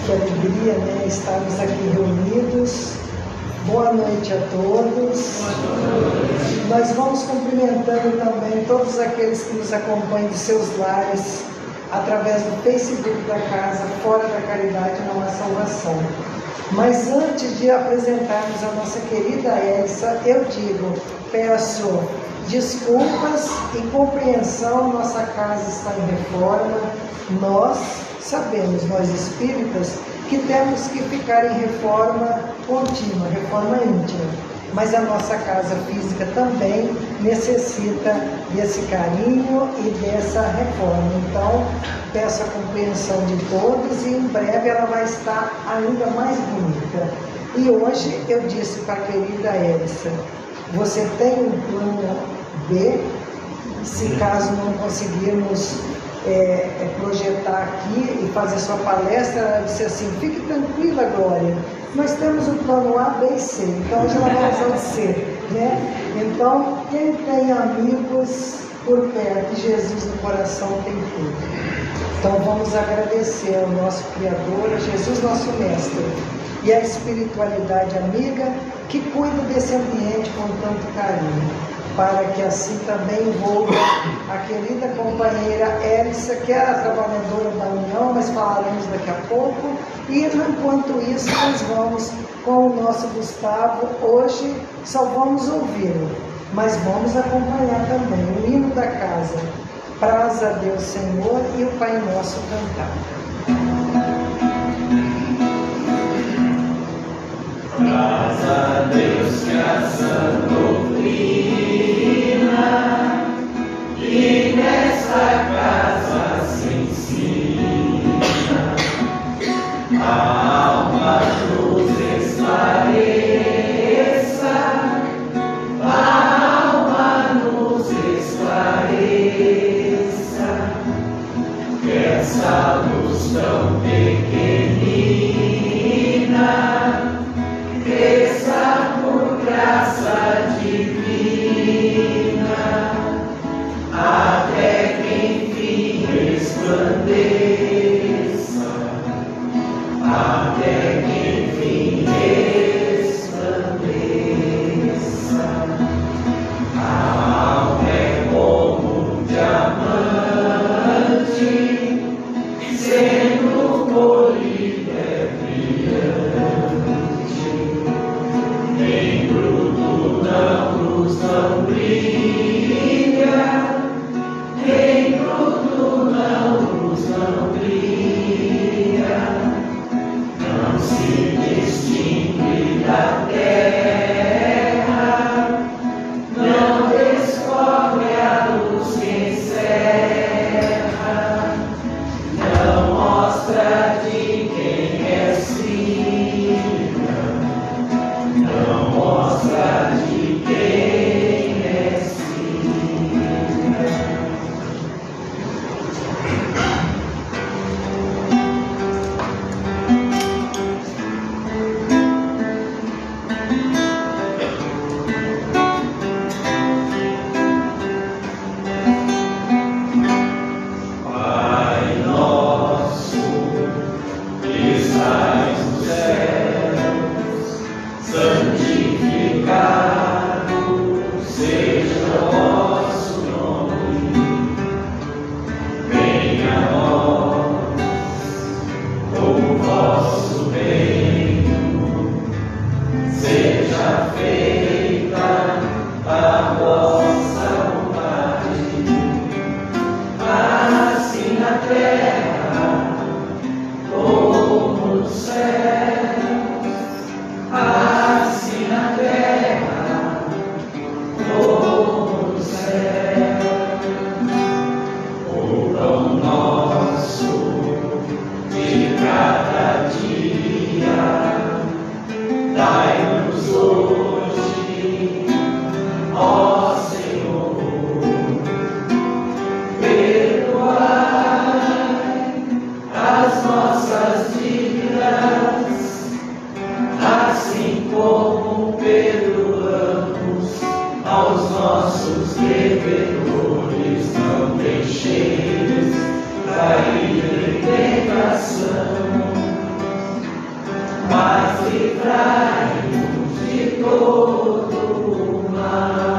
Que alegria, né? Estarmos aqui reunidos. Boa noite a todos. Nós vamos cumprimentando também todos aqueles que nos acompanham de seus lares, através do Facebook da casa, Fora da Caridade Não Há Salvação. Mas antes de apresentarmos a nossa querida Elsa, eu digo, peço desculpas e compreensão, nossa casa está em reforma. Nós sabemos, nós espíritas, que temos que ficar em reforma contínua, reforma íntima. Mas a nossa casa física também necessita desse carinho e dessa reforma. Então, peço a compreensão de todos e em breve ela vai estar ainda mais bonita. E hoje eu disse para a querida Elsa, você tem um plano B, se caso não conseguirmos projetar aqui e fazer sua palestra? Ela disse assim, fique tranquila, Glória, nós temos o plano A, B e C, então hoje ela vai usar o C, né? Então, quem tem amigos por perto, Jesus no coração tem tudo. Então vamos agradecer ao nosso Criador, a Jesus nosso Mestre, e a espiritualidade amiga que cuida desse ambiente com tanto carinho, para que assim também envolva a querida companheira Elsa, que era a trabalhadora da União, mas falaremos daqui a pouco. E enquanto isso, nós vamos com o nosso Gustavo. Hoje só vamos ouvi-lo, mas vamos acompanhar também o hino da casa, Praz a Deus Senhor, e o Pai Nosso cantar. Praz a Deus que a sã doutrina e nesta casa se ensina, a alma nos esclareça, a alma nos esclareça, que essa luz tão pequenina cresça por graça divina, até que enfim resplandeça, até que enfim resplandeça. A alma é como um diamante, sendo polido é brilhante. Dentro do luz não brilha, dentro do luz não brilha, não se distingue da terra, não descobre a luz que encerra, não mostra de quem é filha, não mostra de quem é filha. Pai nosso, que estás nos céus, santificado seja o vosso nome. Venha a nós o vosso reino, seja feita a vossa vontade, assim na terra como no céu, assim na terra como no céu. O pão nosso de cada dia dai-nos hoje, ó Senhor. Perdoai as nossas dívidas, assim como perdoamos aos nossos devedores. Não deixeis cair em tentação, livrai-nos de todo o mal.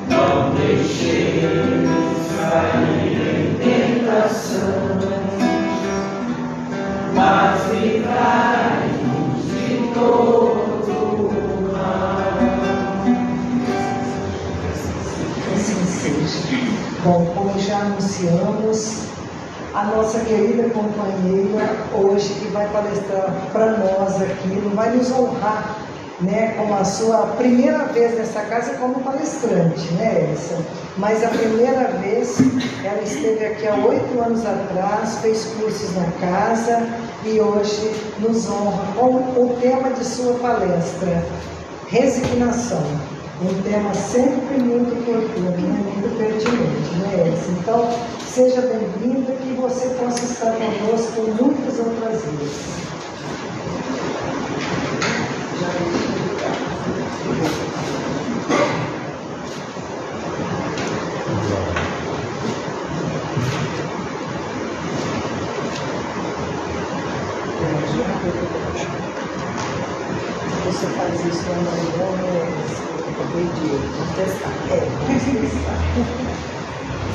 Não deixeis cair em tentação, mas livrai-nos de todo o mal. Assim seja. Bom, como já anunciamos, a nossa querida companheira hoje que vai palestrar para nós aqui, não vai nos honrar, né, com a sua primeira vez nessa casa como palestrante, né, Elsa? Mas a primeira vez ela esteve aqui há 8 anos atrás, fez cursos na casa e hoje nos honra com o tema de sua palestra, resignação. Um tema sempre muito oportuno, muito pertinente, né, Elsa? Então, seja bem-vinda, que você possa estar conosco muitas outras vezes. Você faz isso amanhã, acabei de testar.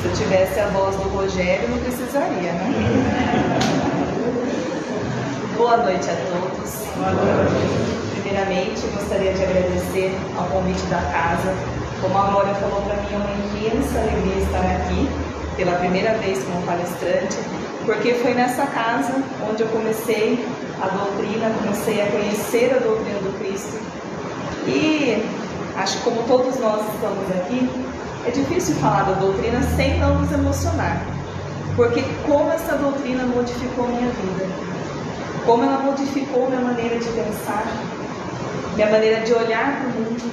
Se eu tivesse a voz do Rogério, não precisaria, né? Boa noite a todos. Primeiramente, gostaria de agradecer ao convite da casa. Como a Glória falou para mim, é uma imensa alegria estar aqui pela primeira vez como palestrante, porque foi nessa casa onde eu comecei a doutrina, comecei a conhecer a doutrina do Cristo. E acho que como todos nós estamos aqui, é difícil falar da doutrina sem não nos emocionar, porque como essa doutrina modificou minha vida, como ela modificou minha maneira de pensar, minha maneira de olhar para o mundo,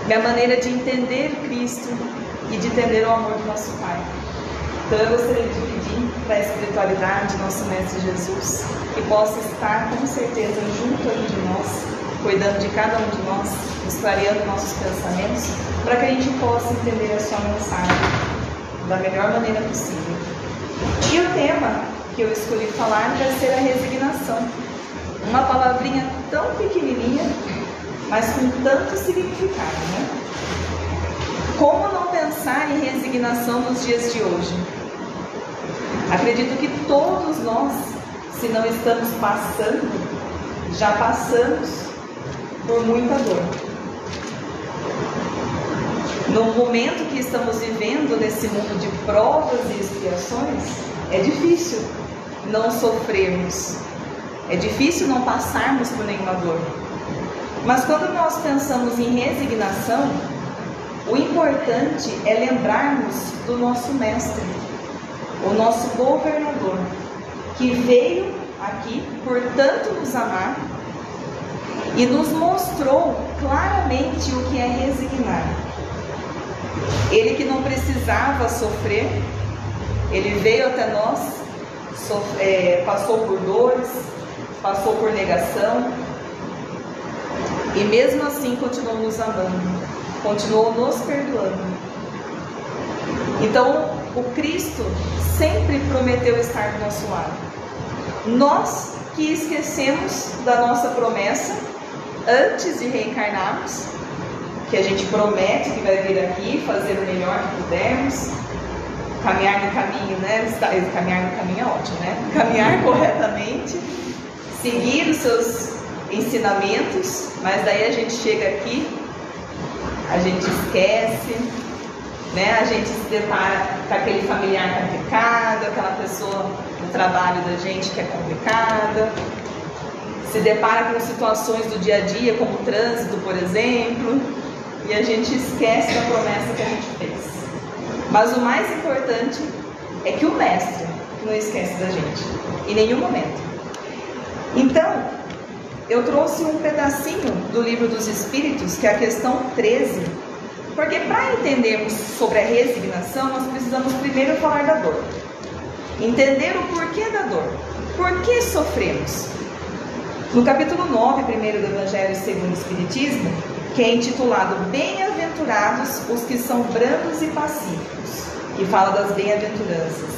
minha maneira de entender Cristo e de entender o amor do nosso Pai. Então eu gostaria de pedir para a espiritualidade, nosso Mestre Jesus, que possa estar com certeza junto de nós, cuidando de cada um de nós, nos clareando nossos pensamentos, para que a gente possa entender a sua mensagem da melhor maneira possível. E o tema que eu escolhi falar vai ser a resignação. Uma palavrinha tão pequenininha, mas com tanto significado, né? Como não pensar em resignação nos dias de hoje? Acredito que todos nós, se não estamos passando, já passamos por muita dor. No momento que estamos vivendo nesse mundo de provas e expiações, é difícil não sofrermos, é difícil não passarmos por nenhuma dor. Mas quando nós pensamos em resignação, o importante é lembrarmos do nosso Mestre, o nosso governador, que veio aqui por tanto nos amar e nos mostrou claramente o que é resignar. Ele que não precisava sofrer, ele veio até nós, passou por dores, passou por negação, e mesmo assim continuou nos amando, continuou nos perdoando. Então, o Cristo sempre prometeu estar do nosso lado. Nós que esquecemos da nossa promessa antes de reencarnarmos, que a gente promete que vai vir aqui fazer o melhor que pudermos, caminhar no caminho, né? Caminhar no caminho é ótimo, né? Caminhar corretamente, seguir os seus ensinamentos, mas daí a gente chega aqui, a gente esquece, né? A gente se depara com aquele familiar complicado, aquela pessoa no trabalho da gente que é complicada, se depara com situações do dia a dia, como o trânsito, por exemplo, e a gente esquece da promessa que a gente fez. Mas o mais importante é que o Mestre não esquece da gente, em nenhum momento. Então, eu trouxe um pedacinho do Livro dos Espíritos, que é a questão 13, porque para entendermos sobre a resignação, nós precisamos primeiro falar da dor. Entender o porquê da dor. Por que sofremos? No capítulo 9, primeiro do Evangelho segundo o Espiritismo, que é intitulado Bem-aventurados os que são brandos e pacíficos, que fala das bem-aventuranças.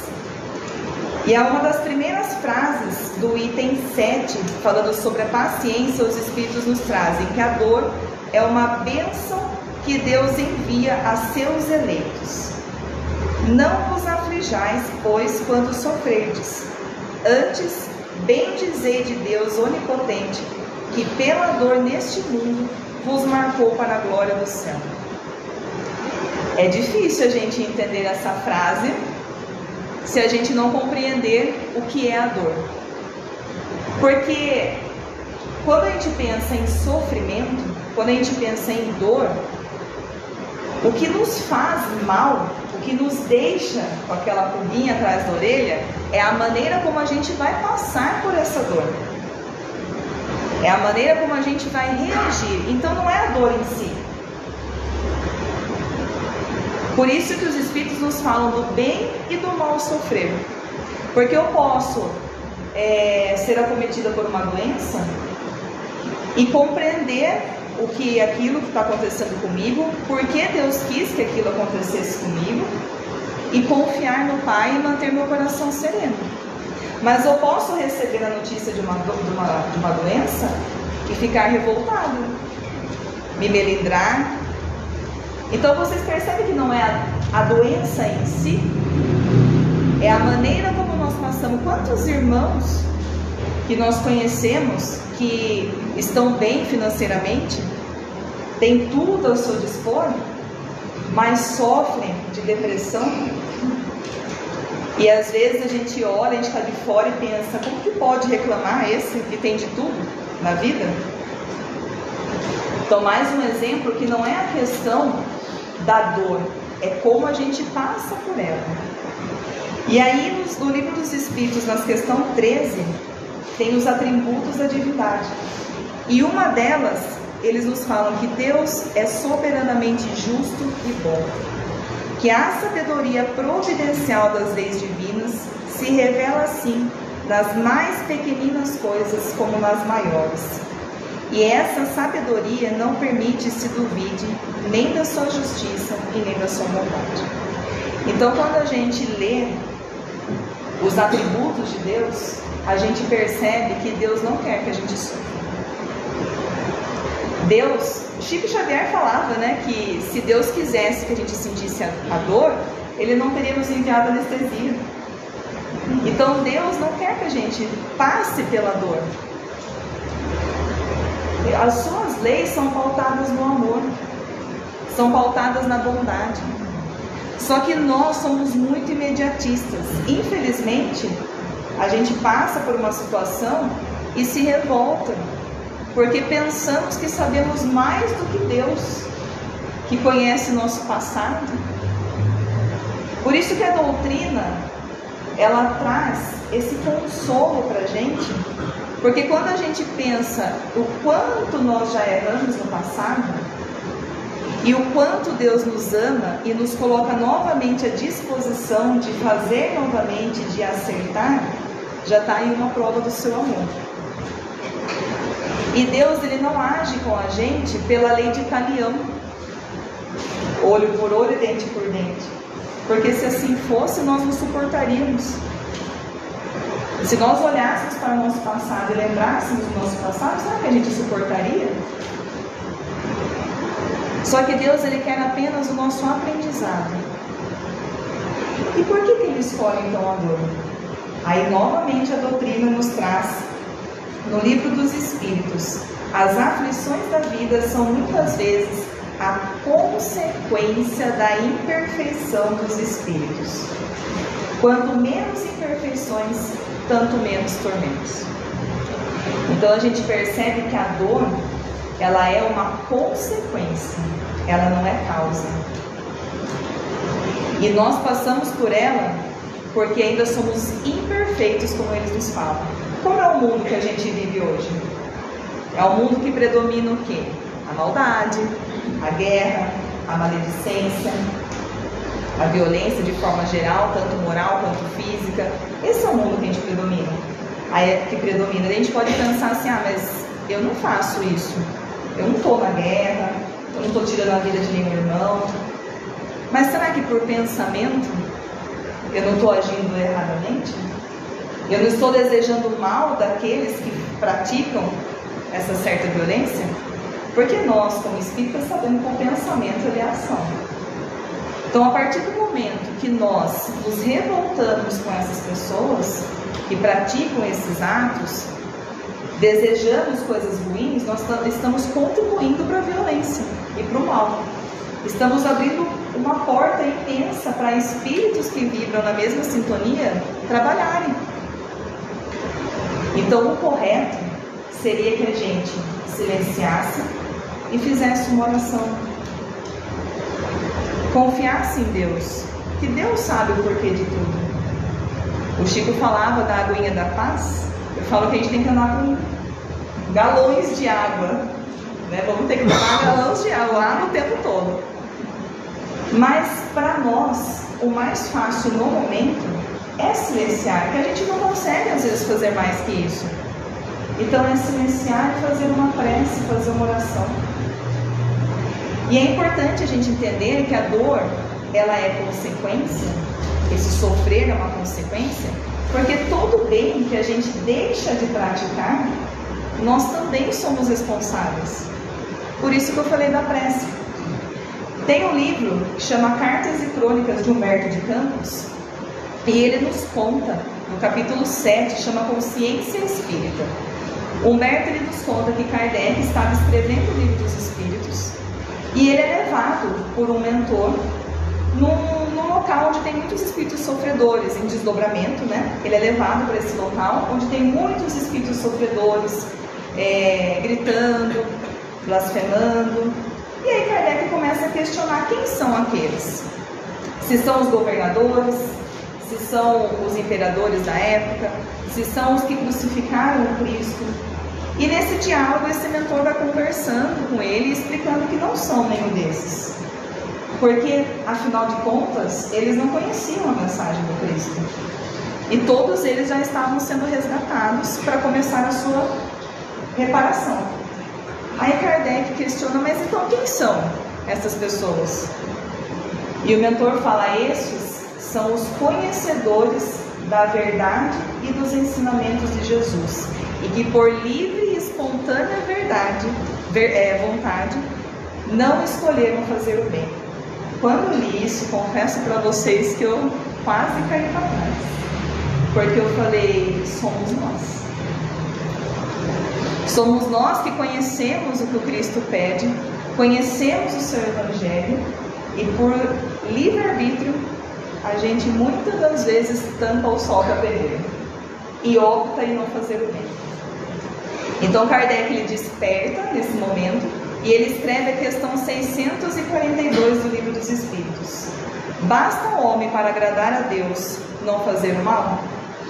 E é uma das primeiras frases do item 7, falando sobre a paciência, os Espíritos nos trazem que a dor é uma bênção que Deus envia a seus eleitos. Não vos aflijais, pois, quando sofrerdes. Antes, bendizei de Deus onipotente, que pela dor neste mundo vos marcou para a glória do céu. É difícil a gente entender essa frase se a gente não compreender o que é a dor. Porque quando a gente pensa em sofrimento, quando a gente pensa em dor, o que nos faz mal, o que nos deixa com aquela pulguinha atrás da orelha, é a maneira como a gente vai passar por essa dor. É a maneira como a gente vai reagir. Então não é a dor em si. Por isso que os Espíritos nos falam do bem e do mal sofrer. Porque eu posso ser acometida por uma doença e compreender aquilo que está acontecendo comigo, por que Deus quis que aquilo acontecesse comigo, e confiar no Pai e manter meu coração sereno. Mas eu posso receber a notícia de uma doença e ficar revoltado, me melindrar. Então vocês percebem que não é a doença em si, é a maneira como nós passamos. Quantos irmãos que nós conhecemos que estão bem financeiramente, têm tudo ao seu dispor, mas sofrem de depressão? E às vezes a gente olha, a gente está de fora e pensa, como que pode reclamar esse que tem de tudo na vida? Então, mais um exemplo que não é a questão da dor, é como a gente passa por ela. E aí no livro dos Espíritos, na questão 13, tem os atributos da divindade. E uma delas, eles nos falam que Deus é soberanamente justo e bom, que a sabedoria providencial das leis divinas se revela assim nas mais pequeninas coisas como nas maiores. E essa sabedoria não permite se duvide nem da sua justiça e nem da sua bondade. Então, quando a gente lê os atributos de Deus, a gente percebe que Deus não quer que a gente sofra. Chico Xavier falava, né, que se Deus quisesse que a gente sentisse a dor, Ele não teria nos enviado anestesia. Então Deus não quer que a gente passe pela dor. As suas leis são pautadas no amor, são pautadas na bondade. Só que nós somos muito imediatistas. Infelizmente, a gente passa por uma situação e se revolta, porque pensamos que sabemos mais do que Deus, que conhece nosso passado. Por isso que a doutrina, ela traz esse consolo para a gente, porque quando a gente pensa o quanto nós já erramos no passado, e o quanto Deus nos ama e nos coloca novamente à disposição de fazer novamente, de acertar, já está aí uma prova do seu amor. E Deus, Ele não age com a gente pela lei de Talião, olho por olho e dente por dente, porque se assim fosse, nós não suportaríamos. Se nós olhássemos para o nosso passado e lembrássemos do nosso passado, será que a gente suportaria? Só que Deus, Ele quer apenas o nosso aprendizado. E por que Ele escolhe então a dor? Aí novamente a doutrina nos traz, no livro dos Espíritos, as aflições da vida são muitas vezes a consequência da imperfeição dos espíritos. Quanto menos imperfeições, tanto menos tormentos. Então a gente percebe que a dor, ela é uma consequência, ela não é causa. E nós passamos por ela porque ainda somos imperfeitos, como eles nos falam. Como é o mundo que a gente vive hoje? É um mundo que predomina o quê? A maldade, a guerra, a maledicência, a violência de forma geral, tanto moral quanto física. Esse é o mundo que a gente predomina. Que predomina. A gente pode pensar assim, mas eu não faço isso. Eu não estou na guerra, eu não estou tirando a vida de nenhum irmão. Mas será que por pensamento eu não estou agindo erradamente? Eu não estou desejando o mal daqueles que praticam essa certa violência, porque nós, como espíritas, sabemos que o pensamento é a ação. Então, a partir do momento que nós nos revoltamos com essas pessoas que praticam esses atos, desejamos coisas ruins, nós estamos contribuindo para a violência e para o mal. Estamos abrindo uma porta imensa para espíritos que vibram na mesma sintonia trabalharem. Então, o correto seria que a gente silenciasse e fizesse uma oração. Confiasse em Deus, que Deus sabe o porquê de tudo. O Chico falava da aguinha da paz. Eu falo que a gente tem que andar com galões de água, né? Vamos ter que tomar galões de água lá o tempo todo. Mas para nós, o mais fácil no momento é silenciar, que a gente não consegue às vezes fazer mais que isso. Então é silenciar e fazer uma prece, fazer uma oração. E é importante a gente entender que a dor, ela é consequência, esse sofrer é uma consequência, porque todo bem que a gente deixa de praticar, nós também somos responsáveis. Por isso que eu falei da prece. Tem um livro que chama Cartas e Crônicas de Humberto de Campos, e ele nos conta, no capítulo 7, chama Consciência Espírita. Humberto ele nos conta que Kardec estava escrevendo o Livro dos Espíritos, e ele é levado por um mentor num local onde tem muitos espíritos sofredores, em desdobramento, né? Ele é levado para esse local onde tem muitos espíritos sofredores, gritando, blasfemando. E aí Kardec começa a questionar quem são aqueles. Se são os governadores, se são os imperadores da época, se são os que crucificaram o Cristo. E nesse diálogo esse mentor vai conversando com ele, explicando que não são nenhum desses. Porque, afinal de contas, eles não conheciam a mensagem do Cristo. E todos eles já estavam sendo resgatados para começar a sua reparação. Aí Kardec questiona, mas então quem são essas pessoas? E o mentor fala, esses são os conhecedores da verdade e dos ensinamentos de Jesus, e que por livre e espontânea vontade não escolheram fazer o bem. Quando eu li isso, confesso para vocês que eu quase caí para trás, porque eu falei, somos nós. Somos nós que conhecemos o que o Cristo pede, conhecemos o seu Evangelho, e por livre-arbítrio, a gente muitas das vezes tampa o sol da peneira e opta em não fazer o bem. Então Kardec ele desperta nesse momento e ele escreve a questão 642 do Livro dos Espíritos. Basta o homem para agradar a Deus não fazer o mal?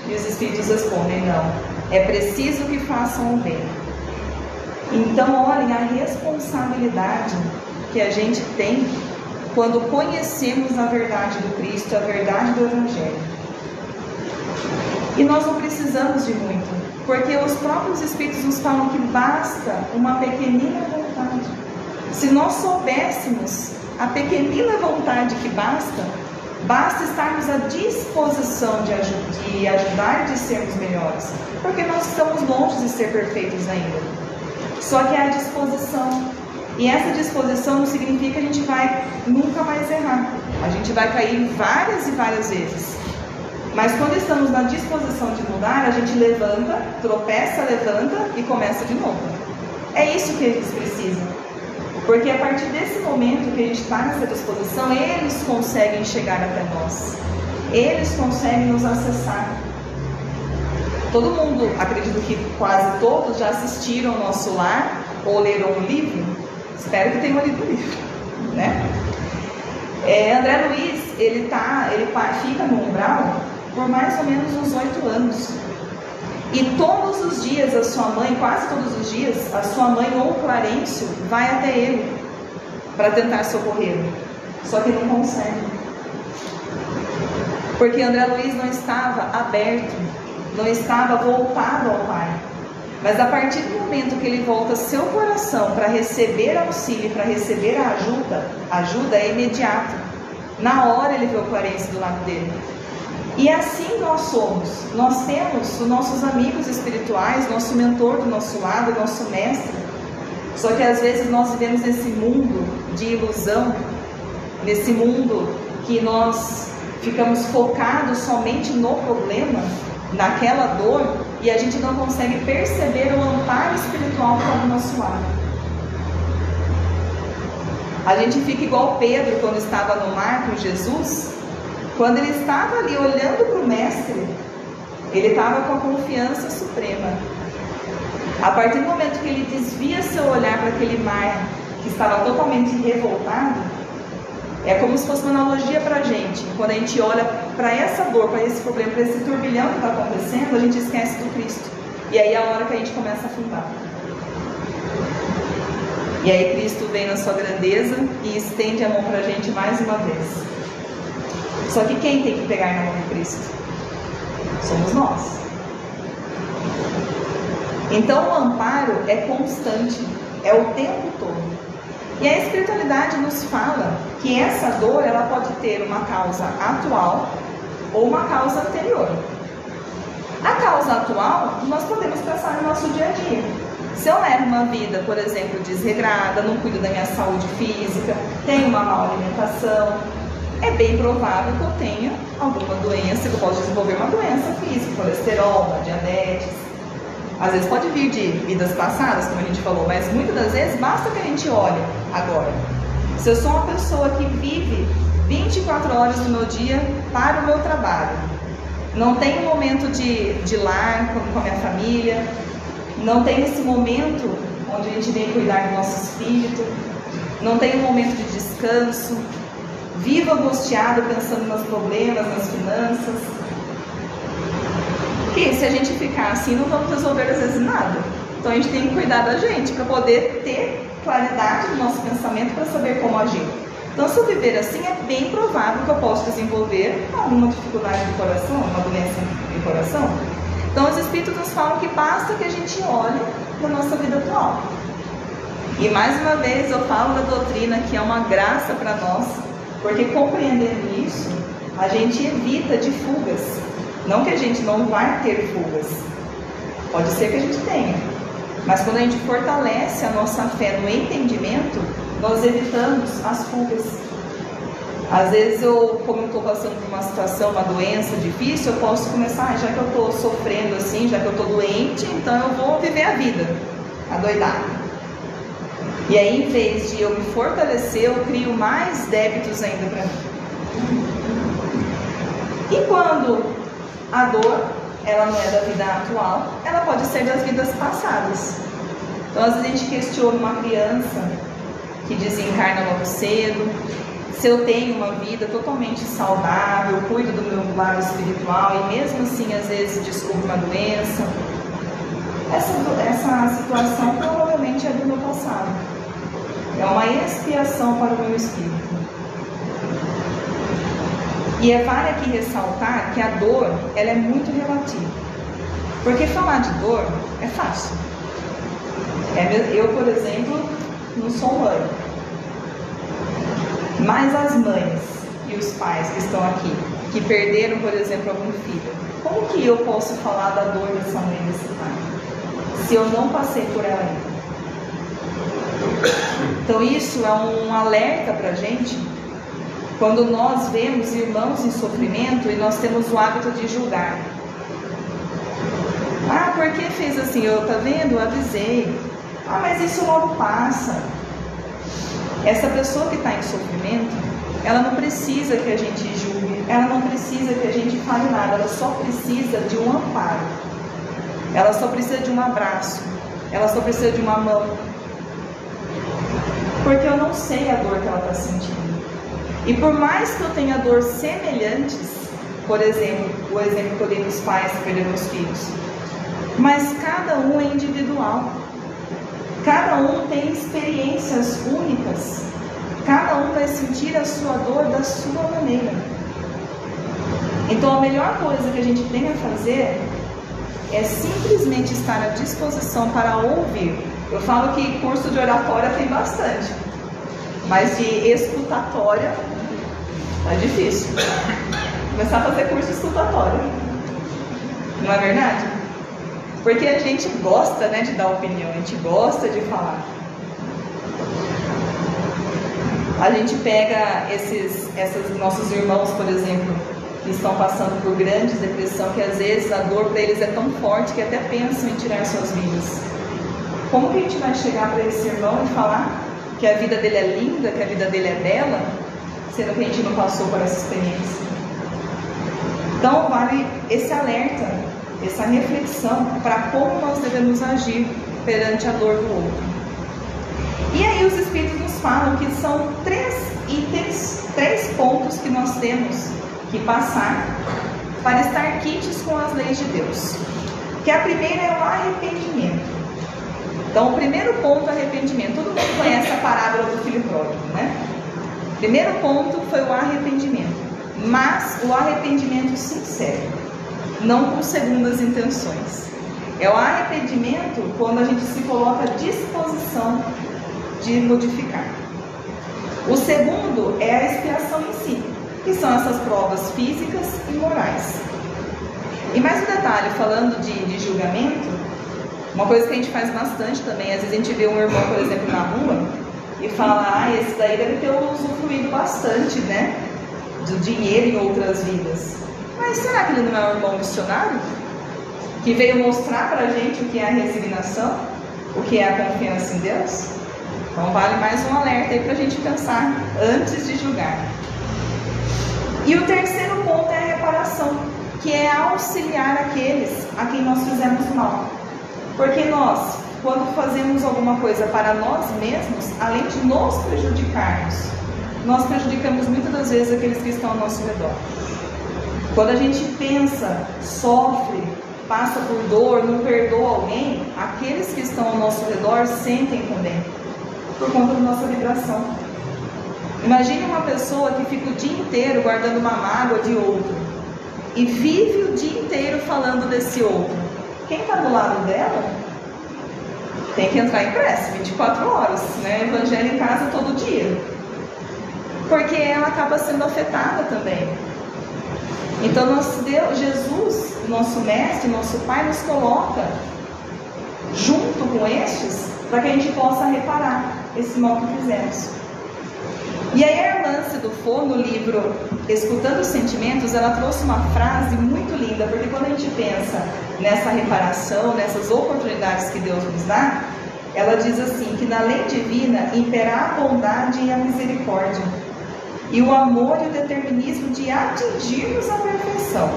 E os Espíritos respondem, não. É preciso que façam o bem. Então olhem a responsabilidade que a gente tem quando conhecemos a verdade do Cristo, a verdade do Evangelho. E nós não precisamos de muito, porque os próprios Espíritos nos falam que basta uma pequenina vontade. Se nós soubéssemos a pequenina vontade que basta estarmos à disposição de ajudar e de sermos melhores, porque nós estamos longe de ser perfeitos ainda. Só que é a disposição. E essa disposição não significa que a gente vai nunca mais errar. A gente vai cair várias e várias vezes. Mas quando estamos na disposição de mudar, a gente levanta, tropeça, levanta e começa de novo. É isso que eles precisam. Porque a partir desse momento que a gente está nessa disposição, eles conseguem chegar até nós. Eles conseguem nos acessar. Todo mundo, acredito que quase todos, já assistiram ao Nosso Lar ou leram um livro. Espero que tenham lido o livro, né? André Luiz, ele fica no umbral por mais ou menos uns 8 anos. E todos os dias a sua mãe, quase todos os dias, a sua mãe ou o Clarencio vai até ele para tentar socorrê-lo. Só que não consegue. Porque André Luiz não estava aberto, não estava voltado ao Pai. Mas a partir do momento que ele volta seu coração para receber auxílio, para receber a ajuda é imediata. Na hora ele vê o Clarencio do lado dele. E assim nós somos. Nós temos os nossos amigos espirituais, nosso mentor do nosso lado, nosso mestre. Só que às vezes nós vivemos nesse mundo de ilusão, nesse mundo que nós ficamos focados somente no problema, naquela dor, e a gente não consegue perceber o amparo espiritual que está do nosso lado. A gente fica igual Pedro quando estava no mar com Jesus. Quando ele estava ali olhando para o mestre, ele estava com a confiança suprema. A partir do momento que ele desvia seu olhar para aquele mar que estava totalmente revoltado, é como se fosse uma analogia para a gente. Quando a gente olha para essa dor, para esse problema, para esse turbilhão que está acontecendo, a gente esquece do Cristo. E aí é a hora que a gente começa a afundar. E aí Cristo vem na sua grandeza e estende a mão para a gente mais uma vez. Só que quem tem que pegar na mão de Cristo? Somos nós. Então o amparo é constante, é o tempo todo. E a espiritualidade nos fala que essa dor ela pode ter uma causa atual ou uma causa anterior. A causa atual nós podemos pensar no nosso dia a dia. Se eu levo uma vida, por exemplo, desregrada, não cuido da minha saúde física, tenho uma má alimentação, é bem provável que eu tenha alguma doença, que eu possa desenvolver uma doença física, colesterol, uma diabetes. Às vezes pode vir de vidas passadas, como a gente falou, mas muitas das vezes basta que a gente olhe agora. Se eu sou uma pessoa que vive 24 horas do meu dia para o meu trabalho, não tenho um momento de lar com a minha família, não tem esse momento onde a gente vem cuidar do nosso espírito, não tem um momento de descanso, vivo angustiado pensando nos problemas, nas finanças. E se a gente ficar assim, não vamos resolver às vezes nada. Então a gente tem que cuidar da gente para poder ter claridade no nosso pensamento para saber como agir. Então se eu viver assim, é bem provável que eu possa desenvolver alguma dificuldade do coração, uma doença do coração. Então os Espíritos nos falam que basta que a gente olhe na nossa vida atual. E mais uma vez eu falo da doutrina que é uma graça para nós, porque compreendendo isso, a gente evita de fugas. Não que a gente não vai ter fugas, pode ser que a gente tenha, mas quando a gente fortalece a nossa fé no entendimento, nós evitamos as fugas. Às vezes como eu estou passando por uma situação, uma doença difícil, eu posso começar, já que eu estou sofrendo assim, já que eu estou doente, então eu vou viver a vida, adoidada. E aí, em vez de eu me fortalecer, eu crio mais débitos ainda para mim. E quando a dor, ela não é da vida atual, ela pode ser das vidas passadas. Então, às vezes a gente questiona uma criança que desencarna logo cedo, se eu tenho uma vida totalmente saudável, cuido do meu lado espiritual e mesmo assim, às vezes, descubro uma doença. Essa situação provavelmente é do meu passado. É uma expiação para o meu espírito. E vale aqui ressaltar que a dor, ela é muito relativa. Porque falar de dor é fácil. Eu, por exemplo, não sou mãe. Mas as mães e os pais que estão aqui, que perderam, por exemplo, algum filho, como que eu posso falar da dor dessa mãe e desse pai, se eu não passei por ela ainda? Então isso é um alerta para a gente. Quando nós vemos irmãos em sofrimento e nós temos o hábito de julgar. Ah, por que fez assim? Tá vendo? Eu avisei. Ah, mas isso logo passa. Essa pessoa que está em sofrimento, ela não precisa que a gente julgue, ela não precisa que a gente fale nada, ela só precisa de um amparo. Ela só precisa de um abraço, ela só precisa de uma mão. Porque eu não sei a dor que ela está sentindo. E por mais que eu tenha dor semelhantes, por exemplo, o exemplo que eu dei dos pais que perderam os filhos, mas cada um é individual. Cada um tem experiências únicas. Cada um vai sentir a sua dor da sua maneira. Então a melhor coisa que a gente tem a fazer é simplesmente estar à disposição para ouvir. Eu falo que curso de oratória tem bastante, mas de escutatória é difícil. Começar a fazer curso escutatório. Não é verdade? Porque a gente gosta, né, de dar opinião, a gente gosta de falar. A gente pega esses nossos irmãos, por exemplo, que estão passando por grande depressão, que às vezes a dor para eles é tão forte que até pensam em tirar suas vidas. Como que a gente vai chegar para esse irmão e falar que a vida dele é linda, que a vida dele é bela, sendo que a gente não passou por essa experiência? Então vale esse alerta, essa reflexão para como nós devemos agir perante a dor do outro. E aí os Espíritos nos falam que são 3 itens, 3 pontos que nós temos que passar para estar quites com as leis de Deus. Que a primeira é o arrependimento. Então o primeiro ponto é arrependimento. Todo mundo conhece a parábola do filho pródigo, né? O primeiro ponto foi o arrependimento, mas o arrependimento sincero, não com segundas intenções. É o arrependimento quando a gente se coloca à disposição de modificar. O segundo é a expiação em si, que são essas provas físicas e morais. E mais um detalhe, falando de julgamento, uma coisa que a gente faz bastante também, às vezes a gente vê um irmão, por exemplo, na rua e fala, esse daí deve ter usufruído bastante, né, do dinheiro em outras vidas. Mas será que ele não é um irmão missionário? Que veio mostrar pra gente o que é a resignação, o que é a confiança em Deus? Então vale mais um alerta aí pra gente pensar antes de julgar. E o terceiro ponto é a reparação, que é auxiliar aqueles a quem nós fizemos mal. Porque nós, quando fazemos alguma coisa para nós mesmos, além de nos prejudicarmos, nós prejudicamos muitas das vezes aqueles que estão ao nosso redor. Quando a gente pensa, sofre, passa por dor, não perdoa alguém, aqueles que estão ao nosso redor sentem também, por conta da nossa vibração. Imagine uma pessoa que fica o dia inteiro guardando uma mágoa de outro e vive o dia inteiro falando desse outro. Quem está do lado dela tem que entrar em prece 24 horas, né? Evangelho em casa todo dia, porque ela acaba sendo afetada também. Então Jesus, nosso mestre, nosso pai, nos coloca junto com estes para que a gente possa reparar esse mal que fizemos. E aí a irmã Cidufo, no livro Escutando os Sentimentos, ela trouxe uma frase muito linda, porque quando a gente pensa nessa reparação, nessas oportunidades que Deus nos dá, ela diz assim, que na lei divina imperar a bondade e a misericórdia, e o amor e o determinismo de atingirmos a perfeição.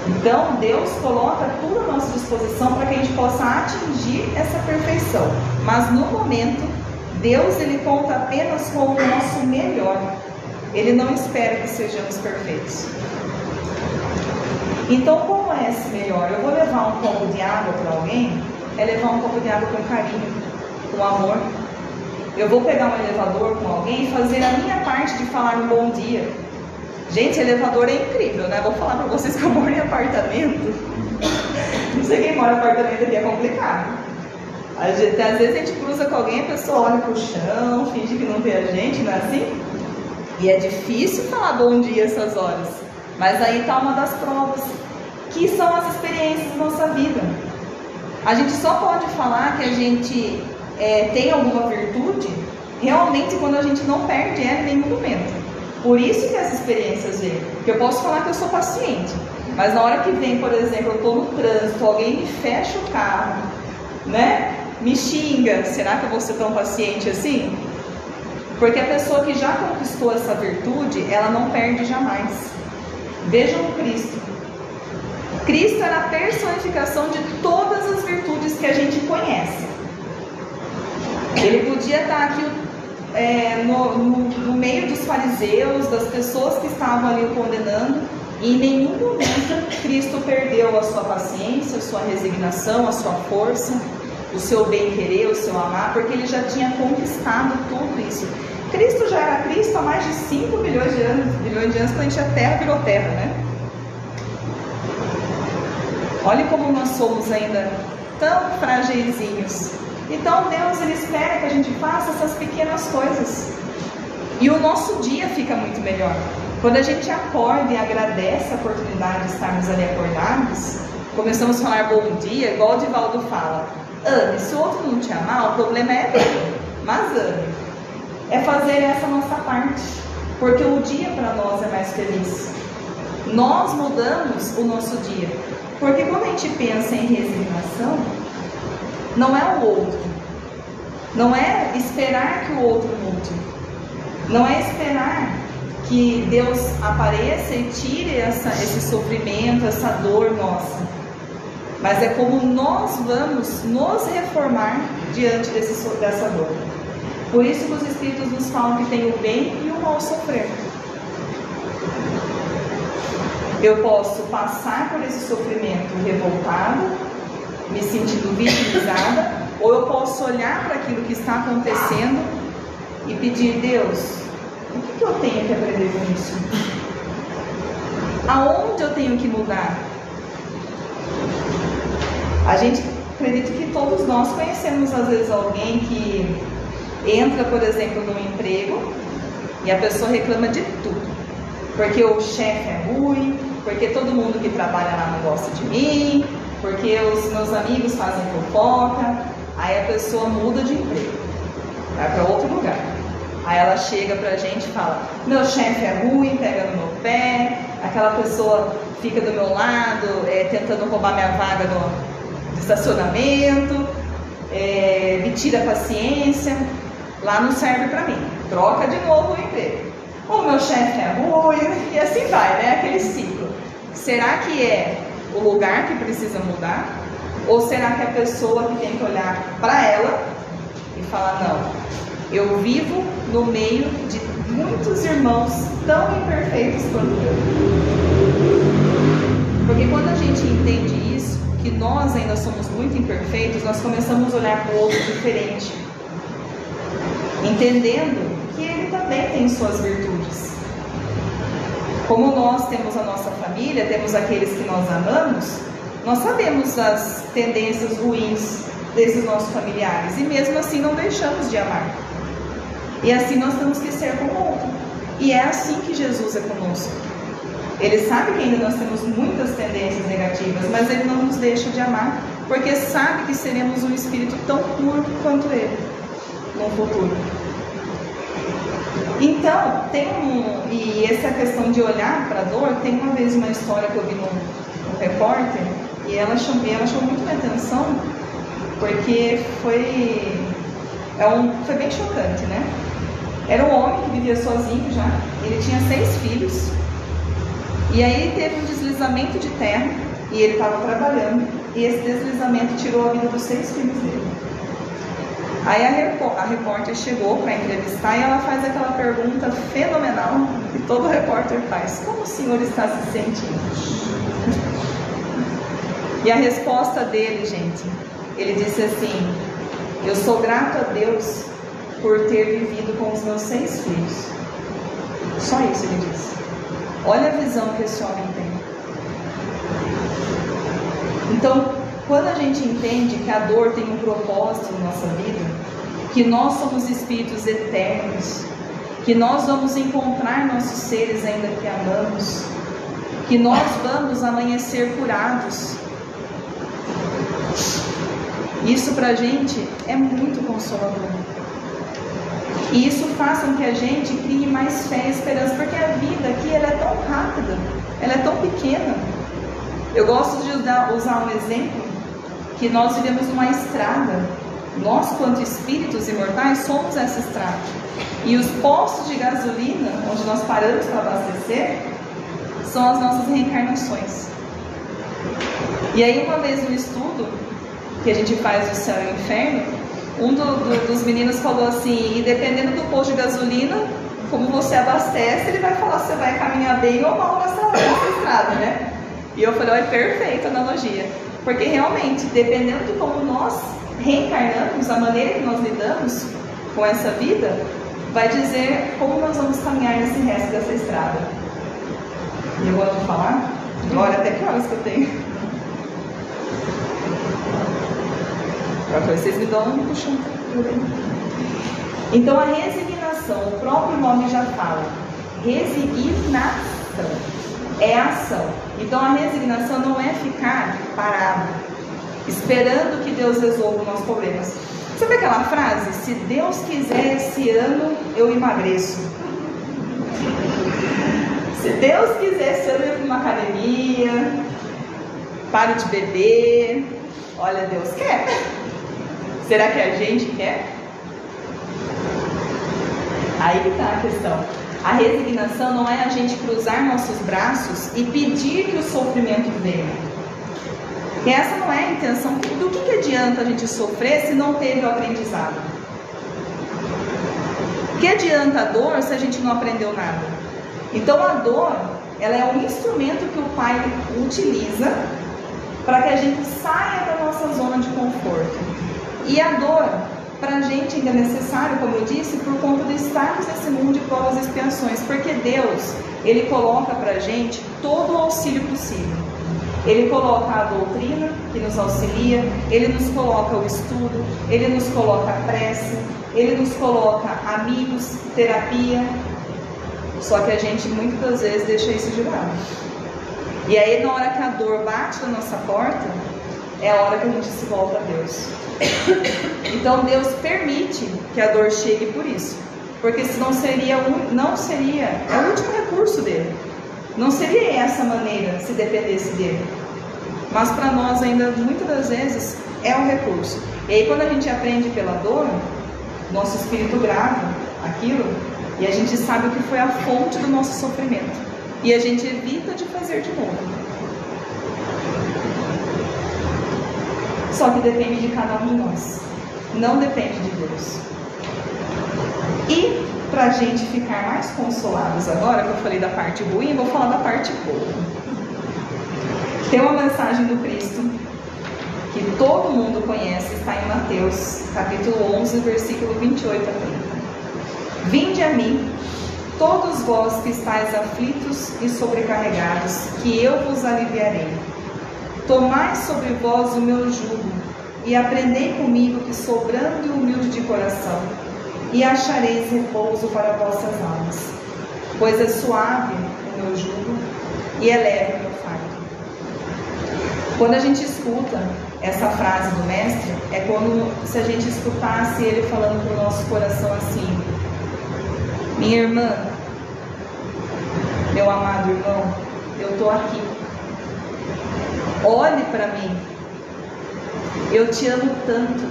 Então Deus coloca tudo à nossa disposição para que a gente possa atingir essa perfeição, mas no momento Deus, ele conta apenas com o nosso melhor. Ele não espera que sejamos perfeitos. Então, como é esse melhor? Eu vou levar um copo de água para alguém, é levar um copo de água com carinho, com amor. Eu vou pegar um elevador com alguém e fazer a minha parte de falar um bom dia. Gente, elevador é incrível, né? Vou falar para vocês que eu moro em apartamento. Não sei quem mora em apartamento aqui, é complicado. Às vezes a gente cruza com alguém, a pessoa olha para o chão, finge que não vê a gente, não é assim? E é difícil falar bom dia essas horas. Mas aí está uma das provas, que são as experiências da nossa vida. A gente só pode falar que a gente tem alguma virtude realmente quando a gente não perde ela em nenhum momento. Por isso que as experiências vêm. Porque eu posso falar que eu sou paciente, mas na hora que vem, por exemplo, eu estou no trânsito, alguém me fecha o carro, né? Me xinga, será que eu vou ser tão paciente assim? Porque a pessoa que já conquistou essa virtude, ela não perde jamais. Vejam Cristo. Cristo era a personificação de todas as virtudes que a gente conhece. Ele podia estar aqui no meio dos fariseus, das pessoas que estavam ali o condenando, e em nenhum momento Cristo perdeu a sua paciência, a sua resignação, a sua força, o seu bem-querer, o seu amar, porque ele já tinha conquistado tudo isso. Cristo já era Cristo há mais de 5 bilhões de anos, quando a Terra virou terra, né? Olha como nós somos ainda tão fragilzinhos. Então Deus, ele espera que a gente faça essas pequenas coisas, e o nosso dia fica muito melhor. Quando a gente acorda e agradece a oportunidade de estarmos ali acordados, começamos a falar bom dia, igual o Divaldo fala, ame, se o outro não te amar, o problema é dele, mas ame. É fazer essa nossa parte, porque o dia para nós é mais feliz. Nós mudamos o nosso dia, porque quando a gente pensa em resignação, não é o outro, não é esperar que o outro mude, não é esperar que Deus apareça e tire esse sofrimento, essa dor nossa, mas é como nós vamos nos reformar diante dessa dor. Por isso que os Espíritos nos falam que tem o bem e o mal sofrer. Eu posso passar por esse sofrimento revoltado, me sentindo vitimizada, ou eu posso olhar para aquilo que está acontecendo e pedir, Deus, o que eu tenho que aprender com isso? Aonde eu tenho que mudar? A gente acredita que todos nós conhecemos às vezes alguém que entra, por exemplo, num emprego e a pessoa reclama de tudo, porque o chefe é ruim, porque todo mundo que trabalha lá não gosta de mim, porque os meus amigos fazem fofoca. Aí a pessoa muda de emprego, vai para outro lugar. Aí ela chega pra gente e fala, meu chefe é ruim, pega no meu pé, aquela pessoa fica do meu lado, tentando roubar minha vaga no estacionamento, me tira a paciência, lá não serve pra mim, troca de novo o emprego. O meu chefe é ruim, e assim vai, né? Aquele ciclo. Será que é o lugar que precisa mudar? Ou será que é a pessoa que tem que olhar para ela e falar, não, eu vivo no meio de muitos irmãos tão imperfeitos quanto eu. Porque quando a gente entende isso, que nós ainda somos muito imperfeitos, nós começamos a olhar para o outro diferente, entendendo que ele também tem suas virtudes. Como nós temos a nossa família, temos aqueles que nós amamos, nós sabemos as tendências ruins desses nossos familiares e mesmo assim não deixamos de amar. E assim nós temos que ser com o outro. E é assim que Jesus é conosco. Ele sabe que ainda nós temos muitas tendências negativas, mas Ele não nos deixa de amar, porque sabe que seremos um espírito tão puro quanto Ele no futuro. Então, e essa questão de olhar para a dor, tem uma vez uma história que eu vi no repórter, e ela chamou muito minha atenção, porque foi bem chocante, né? Era um homem que vivia sozinho já, ele tinha 6 filhos, e aí teve um deslizamento de terra, e ele estava trabalhando, e esse deslizamento tirou a vida dos 6 filhos dele. Aí a repórter chegou para entrevistar e ela faz aquela pergunta fenomenal que todo repórter faz: como o senhor está se sentindo? E a resposta dele, gente, ele disse assim: eu sou grato a Deus por ter vivido com os meus 6 filhos. Só isso ele disse. Olha a visão que esse homem tem. Então, quando a gente entende que a dor tem um propósito na nossa vida, que nós somos espíritos eternos, que nós vamos encontrar nossos seres ainda que amamos, que nós vamos amanhecer curados, isso pra gente é muito consolador. E isso faz com que a gente crie mais fé e esperança, porque a vida aqui ela é tão rápida, ela é tão pequena. Eu gosto de usar um exemplo, que nós vivemos numa estrada. Nós, quanto espíritos imortais, somos essa estrada. E os postos de gasolina, onde nós paramos para abastecer, são as nossas reencarnações. E aí, uma vez no estudo que a gente faz do céu e o inferno, um dos meninos falou assim: e dependendo do posto de gasolina, como você abastece, ele vai falar se você vai caminhar bem ou mal nessa estrada, né? E eu falei: olha, perfeita analogia. Porque realmente, dependendo de como nós reencarnamos, a maneira que nós lidamos com essa vida, vai dizer como nós vamos caminhar nesse resto dessa estrada. E eu vou falar? Olha, até que horas que eu tenho. Agora vocês me dão um puxão. Então a resignação, o próprio nome já fala, resignação. É ação. Então a resignação não é ficar parado, esperando que Deus resolva os nossos problemas. Sabe aquela frase? Se Deus quiser, esse ano eu emagreço. Se Deus quiser, esse ano eu vou para uma academia, paro de beber. Olha, Deus quer. Será que a gente quer? Aí que está a questão. A resignação não é a gente cruzar nossos braços e pedir que o sofrimento venha. E essa não é a intenção. Do que adianta a gente sofrer se não teve o aprendizado? Que adianta a dor se a gente não aprendeu nada? Então a dor, ela é um instrumento que o Pai utiliza para que a gente saia da nossa zona de conforto. E a dor, para a gente ainda é necessário, como eu disse, por conta de estarmos nesse mundo de provas e expiações, porque Deus, Ele coloca para a gente todo o auxílio possível. Ele coloca a doutrina, que nos auxilia, Ele nos coloca o estudo, Ele nos coloca a prece, Ele nos coloca amigos, terapia, só que a gente muitas das vezes deixa isso de lado. E aí na hora que a dor bate na nossa porta, é a hora que a gente se volta a Deus. Então Deus permite que a dor chegue por isso, porque senão não seria, é o último recurso dele. Não seria essa maneira se dependesse dele. Mas para nós ainda muitas das vezes é um recurso. E aí quando a gente aprende pela dor, nosso espírito grava aquilo e a gente sabe o que foi a fonte do nosso sofrimento. E a gente evita de fazer de novo. Só que depende de cada um de nós. Não depende de Deus. E para a gente ficar mais consolados agora, que eu falei da parte ruim, vou falar da parte boa. Tem uma mensagem do Cristo que todo mundo conhece, está em Mateus, capítulo 11, versículo 28 a 30. Vinde a mim, todos vós que estáis aflitos e sobrecarregados, que eu vos aliviarei. Tomai sobre vós o meu jugo, e aprendei comigo, que sou brando e humilde de coração, e achareis repouso para vossas almas. Pois é suave o meu jugo, e é leve o meu fardo. Quando a gente escuta essa frase do Mestre, é como se a gente escutasse ele falando para o nosso coração assim: minha irmã, meu amado irmão, eu estou aqui. Olhe para mim. Eu te amo tanto.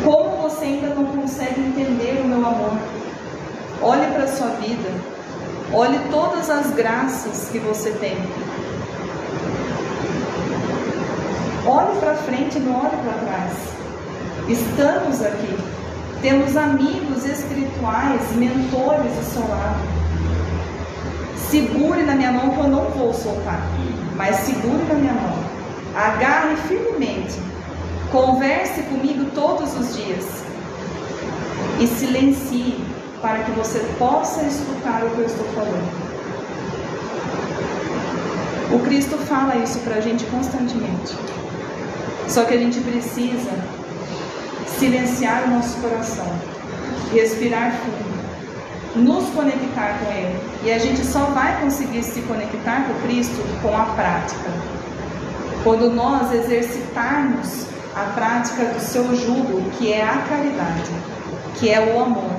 Como você ainda não consegue entender o meu amor? Olhe para a sua vida. Olhe todas as graças que você tem. Olhe para frente e não olhe para trás. Estamos aqui. Temos amigos espirituais, mentores do seu lado. Segure na minha mão, que eu não vou soltar, mas segure na minha mão. Agarre firmemente. Converse comigo todos os dias. E silencie para que você possa escutar o que eu estou falando. O Cristo fala isso para a gente constantemente. Só que a gente precisa silenciar o nosso coração, respirar fundo, nos conectar com Ele. E a gente só vai conseguir se conectar com Cristo com a prática. Quando nós exercitarmos a prática do seu jugo, que é a caridade, que é o amor,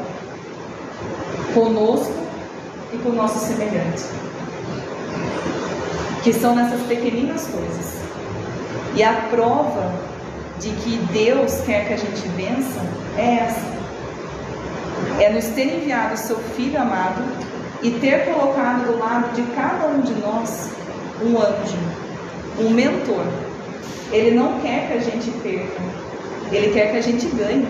conosco e com o nosso semelhante. Que são nessas pequeninas coisas. E a prova de que Deus quer que a gente vença é essa. É nos ter enviado o seu Filho amado e ter colocado do lado de cada um de nós um anjo, um mentor. Ele não quer que a gente perca, Ele quer que a gente ganhe.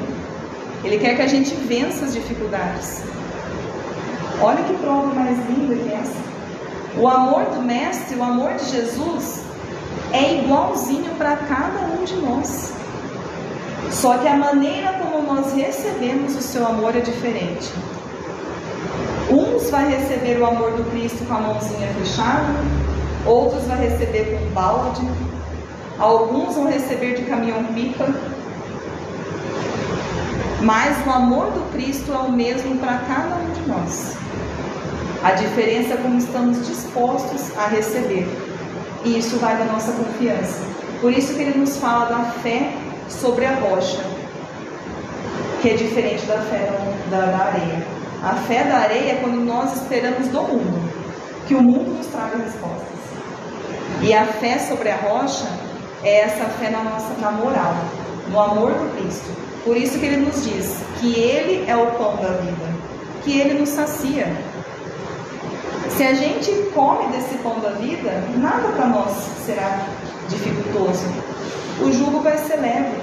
Ele quer que a gente vença as dificuldades. Olha que prova mais linda que é essa. O amor do Mestre, o amor de Jesus, é igualzinho para cada um de nós. Só que a maneira como nós recebemos o seu amor é diferente. Uns vai receber o amor do Cristo com a mãozinha fechada, outros vai receber com balde, alguns vão receber de caminhão-pipa. Mas o amor do Cristo é o mesmo para cada um de nós. A diferença é como estamos dispostos a receber. E isso vai da nossa confiança. Por isso que ele nos fala da fé sobre a rocha, que é diferente da fé da areia. A fé da areia é quando nós esperamos do mundo, que o mundo nos traga respostas. E a fé sobre a rocha é essa fé na moral, no amor do Cristo. Por isso que ele nos diz que ele é o pão da vida, que ele nos sacia. Se a gente come desse pão da vida, nada para nós será dificultoso. O jugo vai ser leve.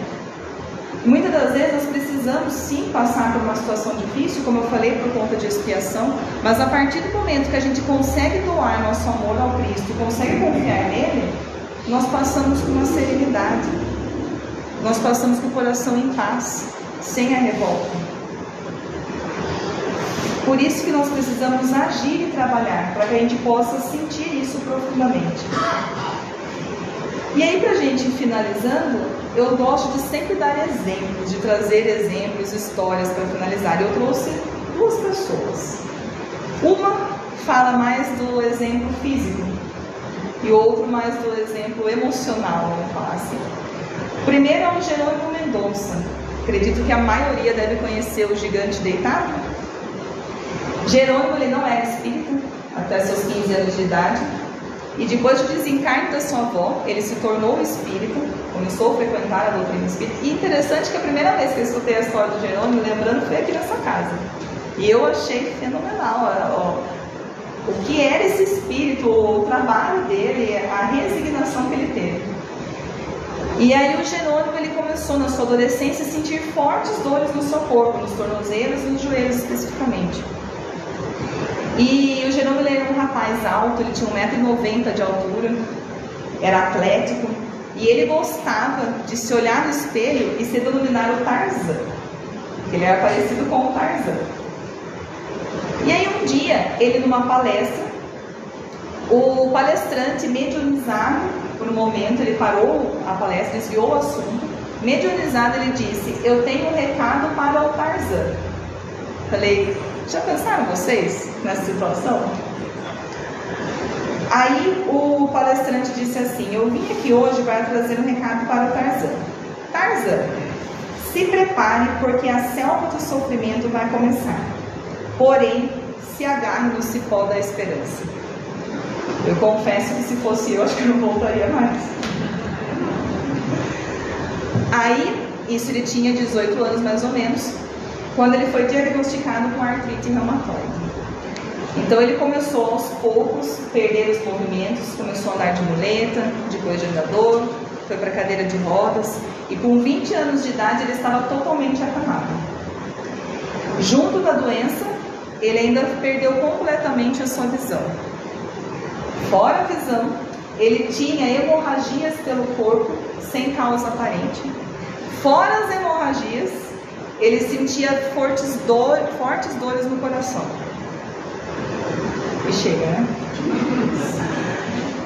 Muitas das vezes nós precisamos sim passar por uma situação difícil, como eu falei, por conta de expiação, mas a partir do momento que a gente consegue doar nosso amor ao Cristo, consegue confiar nele, nós passamos com uma serenidade, nós passamos com o coração em paz, sem a revolta. Por isso que nós precisamos agir e trabalhar, para que a gente possa sentir isso profundamente. E aí, para a gente ir finalizando, eu gosto de sempre dar exemplos, de trazer exemplos, histórias para finalizar. Eu trouxe duas pessoas. Uma fala mais do exemplo físico e outro mais do exemplo emocional, vamos falar assim. O primeiro é o Jerônimo Mendonça. Acredito que a maioria deve conhecer o Gigante Deitado. Jerônimo, ele não era espírita até seus 15 anos de idade. E depois do desencarne da sua avó, ele se tornou espírita, começou a frequentar a doutrina espírita. E interessante que a primeira vez que eu escutei a história do Jerônimo, lembrando, foi aqui nessa casa. E eu achei fenomenal o que era esse espírito, o trabalho dele, a resignação que ele teve. E aí o Jerônimo, ele começou na sua adolescência a sentir fortes dores no seu corpo, nos tornozelos e nos joelhos especificamente. E o Jerônimo, ele era um rapaz alto, ele tinha 1,90 m de altura, era atlético, e ele gostava de se olhar no espelho e se denominar o Tarzan. Ele era parecido com o Tarzan. E aí um dia, ele numa palestra, o palestrante, mediunizado, por um momento, ele parou a palestra, desviou o assunto, mediunizado, ele disse: eu tenho um recado para o Tarzan. Falei: já pensaram vocês nessa situação? Aí o palestrante disse assim: eu vim aqui hoje para trazer um recado para o Tarzan. Tarzan, se prepare porque a selva do sofrimento vai começar. Porém, se agarre no cipó da esperança. Eu confesso que se fosse eu, acho que eu não voltaria mais. Aí, isso ele tinha 18 anos mais ou menos, quando ele foi diagnosticado com artrite reumatoide. Então ele começou aos poucos a perder os movimentos, começou a andar de muleta, depois de andador, foi para cadeira de rodas, e com 20 anos de idade ele estava totalmente acamado. Junto da doença, ele ainda perdeu completamente a sua visão. Fora a visão, ele tinha hemorragias pelo corpo sem causa aparente. Fora as hemorragias, ele sentia fortes dores no coração. E chega, né?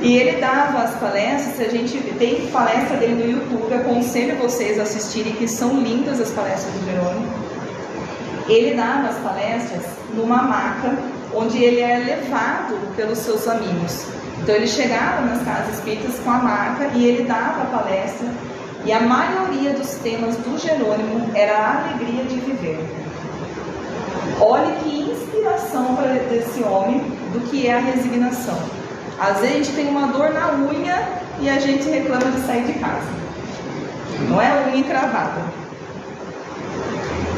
E ele dava as palestras, a gente tem palestra dele no YouTube, aconselho vocês a assistirem, que são lindas as palestras do Jerônimo. Ele dava as palestras numa maca, onde ele era levado pelos seus amigos. Então ele chegava nas casas espíritas com a maca e ele dava a palestra, e a maioria dos temas do Jerônimo era a alegria de viver. Olhe que inspiração para esse homem do que é a resignação. Às vezes a gente tem uma dor na unha e a gente reclama de sair de casa. Não é unha encravada.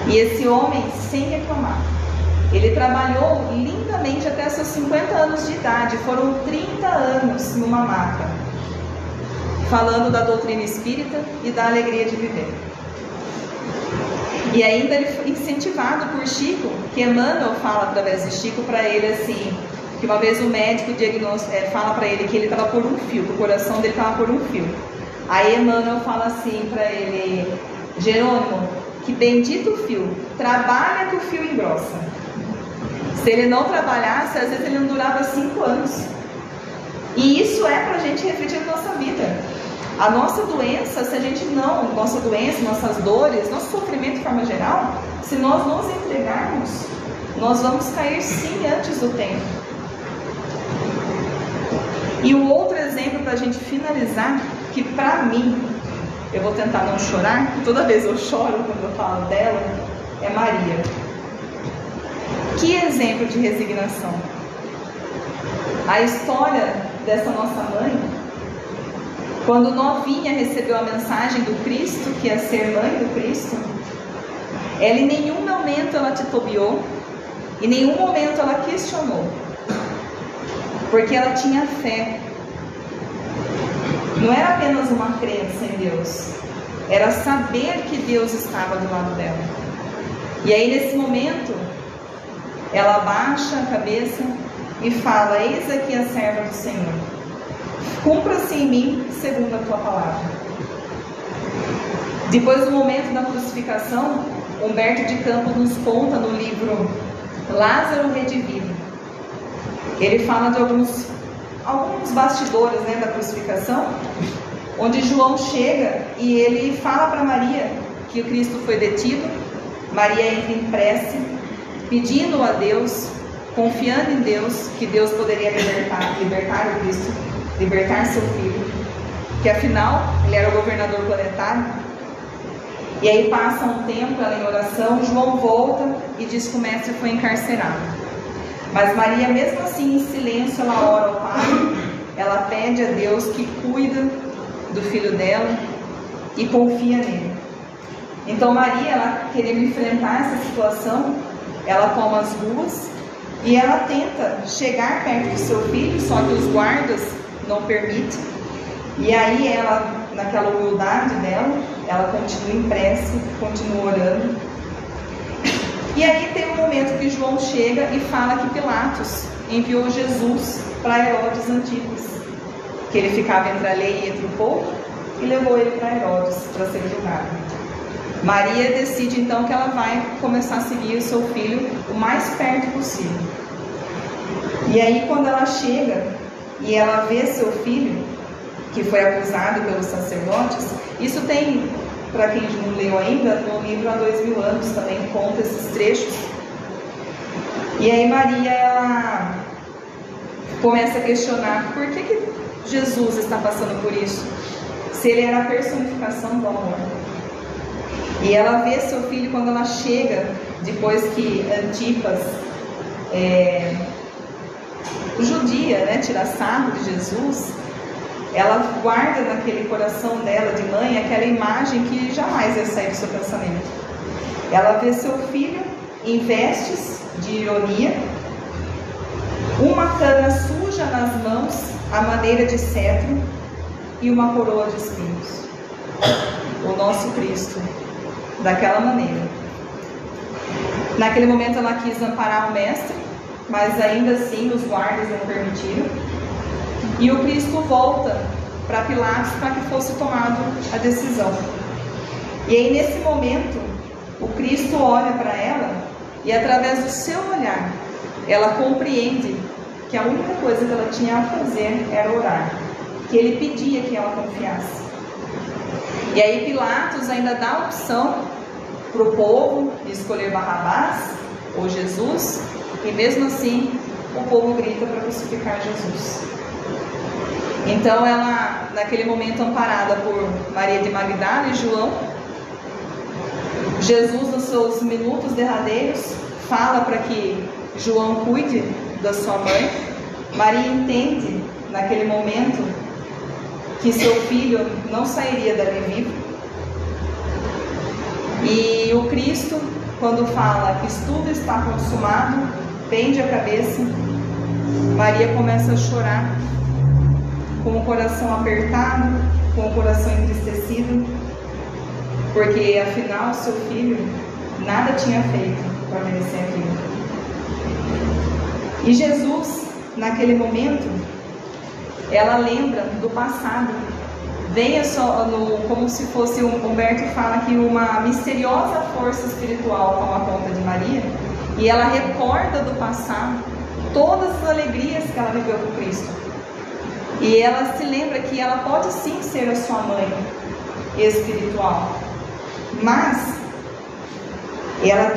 E esse homem, sem reclamar, ele trabalhou lindamente até seus 50 anos de idade. Foram 30 anos numa maca, falando da doutrina espírita e da alegria de viver. E ainda ele foi incentivado por Chico, que Emmanuel fala através de Chico para ele assim, que uma vez o médico fala para ele que ele estava por um fio, que o coração dele estava por um fio. Aí Emmanuel fala assim para ele: Jerônimo, que bendito fio, trabalha que o fio engrossa. Se ele não trabalhasse, às vezes ele não durava 5 anos. E isso é para a gente refletir na nossa vida. A nossa doença, se a gente não, nossas dores, nosso sofrimento de forma geral, se nós nos entregarmos, nós vamos cair sim antes do tempo. E o outro exemplo para a gente finalizar, que para mim, eu vou tentar não chorar, toda vez eu choro quando eu falo dela, é Maria. Que exemplo de resignação. A história dessa nossa mãe, quando novinha recebeu a mensagem do Cristo, que ia ser mãe do Cristo, ela em nenhum momento ela titubeou, em nenhum momento ela questionou, porque ela tinha fé. Não era apenas uma crença em Deus, era saber que Deus estava do lado dela. E aí nesse momento, ela abaixa a cabeça e fala: eis aqui a serva do Senhor, cumpra-se em mim segundo a tua palavra. Depois do momento da crucificação, Humberto de Campos nos conta no livro Lázaro Redivivo. Ele fala de alguns bastidores, né, da crucificação, onde João chega e ele fala para Maria que o Cristo foi detido. Maria entra em prece, pedindo a Deus, confiando em Deus, que Deus poderia libertar o Cristo, libertar seu filho, que afinal ele era o governador planetário. E aí passa um tempo, ela em oração, João volta e diz que o mestre foi encarcerado. Mas Maria, mesmo assim, em silêncio, ela ora ao Pai, ela pede a Deus que cuida do filho dela e confia nele. Então Maria, ela querendo enfrentar essa situação, ela toma as ruas e ela tenta chegar perto do seu filho, só que os guardas não permitem. E aí ela, naquela humildade dela, ela continua em prece, continua orando. E aí tem um momento que João chega e fala que Pilatos enviou Jesus para Herodes Antipas, que ele ficava entre a lei e entre o povo, e levou ele para Herodes para ser julgado. Maria decide então que ela vai começar a seguir o seu filho o mais perto possível. E aí quando ela chega e ela vê seu filho, que foi acusado pelos sacerdotes, isso tem, para quem não leu ainda, no livro Há 2000 anos também conta esses trechos. E aí Maria, ela começa a questionar por que Jesus está passando por isso, se ele era a personificação do amor. E ela vê seu filho quando ela chega, depois que Antipas, judia, né, tira sarro de Jesus, ela guarda naquele coração dela de mãe aquela imagem que jamais ia sair do seu pensamento. Ela vê seu filho em vestes de ironia, uma cana suja nas mãos, à maneira de cetro, e uma coroa de espinhos. O nosso Cristo, daquela maneira. Naquele momento ela quis amparar o mestre, mas ainda assim os guardas não permitiram. E o Cristo volta para Pilatos para que fosse tomada a decisão. E aí nesse momento, o Cristo olha para ela e através do seu olhar, ela compreende que a única coisa que ela tinha a fazer era orar, que ele pedia que ela confiasse. E aí Pilatos ainda dá a opção para o povo de escolher Barrabás ou Jesus, e mesmo assim o povo grita para crucificar Jesus. Então ela, naquele momento amparada por Maria de Magdala e João, Jesus nos seus minutos derradeiros fala para que João cuide da sua mãe. Maria entende naquele momento que seu filho não sairia dali vivo. E o Cristo, quando fala que tudo está consumado, pende a cabeça. Maria começa a chorar, com o coração apertado, com o coração entristecido, porque afinal seu filho nada tinha feito para merecer aquilo. E Jesus, naquele momento, ela lembra do passado. Venha só como se fosse, Humberto fala que uma misteriosa força espiritual toma conta de Maria, e ela recorda do passado todas as alegrias que ela viveu com Cristo. E ela se lembra que ela pode sim ser a sua mãe espiritual, mas Ela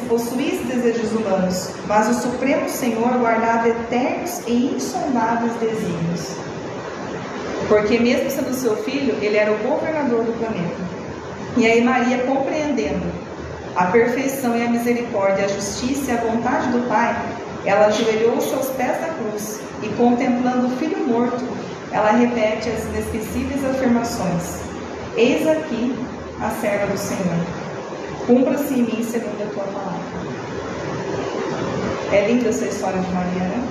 possuía esses desejos humanos, mas o Supremo Senhor guardava eternos e insondáveis desígnios. Porque mesmo sendo seu filho, ele era o governador do planeta. E aí Maria, compreendendo a perfeição e a misericórdia, a justiça e a vontade do Pai, ela ajoelhou-se aos pés da cruz e, contemplando o Filho morto, ela repete as inesquecíveis afirmações: eis aqui a serva do Senhor, cumpra-se em mim segundo a tua palavra. É linda essa história de Maria, né?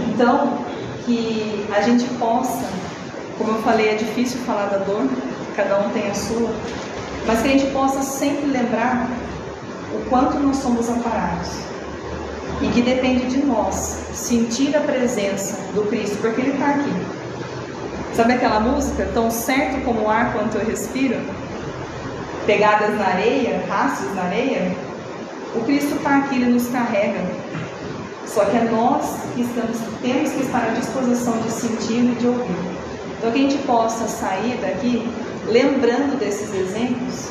Então, que a gente possa, como eu falei, é difícil falar da dor, cada um tem a sua, mas que a gente possa sempre lembrar o quanto nós somos amparados e que depende de nós sentir a presença do Cristo, porque Ele está aqui. Sabe aquela música, tão certo como o ar quanto eu respiro? Pegadas na areia, rastros na areia. O Cristo está aqui, Ele nos carrega. Só que é nós que temos que estar à disposição de sentir e de ouvir. Então que a gente possa sair daqui lembrando desses exemplos,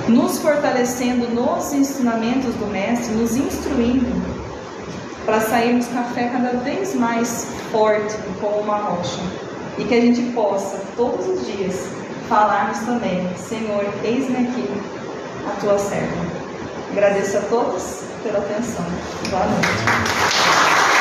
nos fortalecendo nos ensinamentos do Mestre, nos instruindo para sairmos com a fé cada vez mais forte como uma rocha. E que a gente possa, todos os dias, falarmos também: Senhor, eis-me aqui, a tua serva. Agradeço a todos pela atenção. Boa noite.